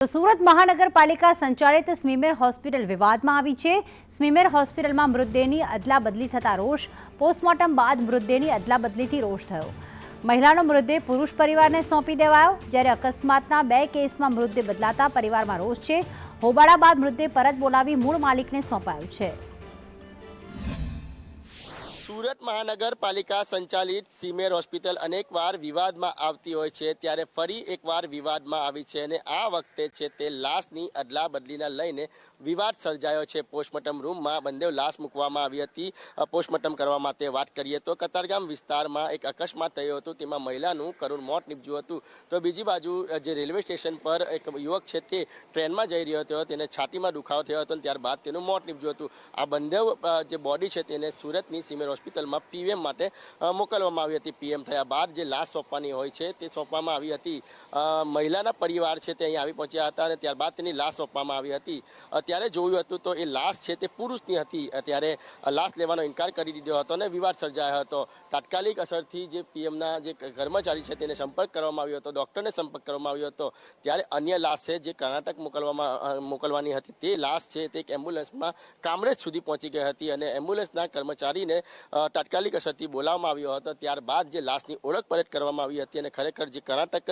તો સુરત મહાનગરપાલિકા સંચાલિત સ્મીમેર હોસ્પિટલ વિવાદમાં આવી છે। સ્મીમેર હોસ્પિટલમાં મૃતદેહની અદલાબદલી થતા રોષ, પોસ્ટમોર્ટમ બાદ મૃતદેહની અદલાબદલીથી રોષ થયો। મહિલાનો મૃતદેહ પુરુષ પરિવારને સોંપી દેવાયો, જ્યારે અકસ્માતના 2 કેસમાં મૃતદેહ બદલાતા પરિવારમાં રોષ છે। હોબાળા બાદ મૃતદેહ પરત બોલાવી મૂળ માલિકને સોંપાયો છે। सूरत महानगरपालिका संचालित सीमेर होस्पिटल अनेकवार विवादमां आवती होय छे, त्यारे फरी एकवार विवादमां आवी छे अने आ वखते छे ते लाशनी अदला बदलीने लईने विवाद सर्जायो छे। पोस्टमोर्टम रूममां बंने लाश मूकवामां आवी हती। पोस्टमोर्टम करवा माटे वात करीए तो कतारगाम विस्तारमां एक अकस्मात थयो हतो, तेमां महिलानुं करुण मोत निपज्युं हतुं। तो बीजी बाजु जे रेलवे स्टेशन पर एक युवक छे ते ट्रेनमां जई रह्यो हतो, तेने छातीमां दुखावो थयो हतो, त्यारबाद तेनुं मोत निपज्युं हतुं। आ बंने जे बॉडी छे तेने सूरतनी सीमेर હોસ્પિટલમાં પીએમ માટે મોકલવામાં આવી હતી। પીએમ થયા બાદ જે લાશ સોંપવાની હોય છે તે સોંપવામાં આવી હતી। મહિલાના પરિવાર છે તે અહીં આવી પહોંચ્યા હતા અને ત્યારબાદ તેની લાશ સોંપવામાં આવી હતી। ત્યારે જોયું હતું તો એ લાશ છે તે પુરુષની હતી, ત્યારે લાશ લેવાનો ઇનકાર કરી દીધો હતો અને વિવાદ સર્જાયો હતો। તાત્કાલિક અસરથી જે પીએમના જે કર્મચારી છે તેને સંપર્ક કરવામાં આવ્યો હતો, ડૉક્ટરને સંપર્ક કરવામાં આવ્યો હતો। ત્યારે અન્ય લાશ છે જે કર્ણાટક મોકલવાની હતી તે લાશ છે તે એક એમ્બ્યુલન્સમાં કામરેજ સુધી પહોંચી ગઈ હતી અને એમ્બ્યુલન્સના કર્મચારીને તાત્કાલિક અસરથી બોલાવવામાં આવ્યો હતો। ત્યારબાદ જે લાશની ઓળખ પરત કરવામાં આવી હતી અને ખરેખર જે કર્ણાટક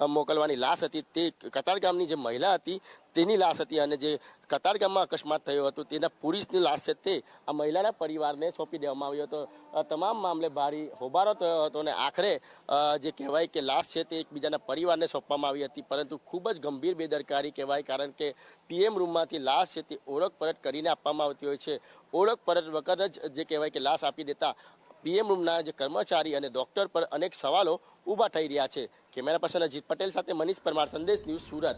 મોકલવાની લાશ હતી તે કતારગામની જે મહિલા હતી તેની લાશ હતી અને જે કતારગામમાં અકસ્માત થયો હતો તેના પુરુષની લાશ છે તે આ મહિલાના પરિવારને સોંપી દેવામાં આવ્યો હતો। તમામ મામલે ભારે હોબાળો થયો હતો અને આખરે જે કહેવાય કે લાશ છે તે એકબીજાના પરિવારને સોંપવામાં આવી હતી, પરંતુ ખૂબ જ ગંભીર બેદરકારી કહેવાય, કારણ કે પીએમ રૂમમાંથી લાશ છે તે ઓળખ પરત કરીને આપવામાં આવતી હોય છે। ઓળખ પરત વખત જ જે કહેવાય કે લાશ આપી દેતા પીએમ રૂમના જે કર્મચારી અને ડૉક્ટર પર અનેક સવાલો ઊભા થઈ રહ્યા છે। કેમેરા પર્સન અજીત પટેલ સાથે મનીષ પરમાર, સંદેશ ન્યૂઝ, સુરત।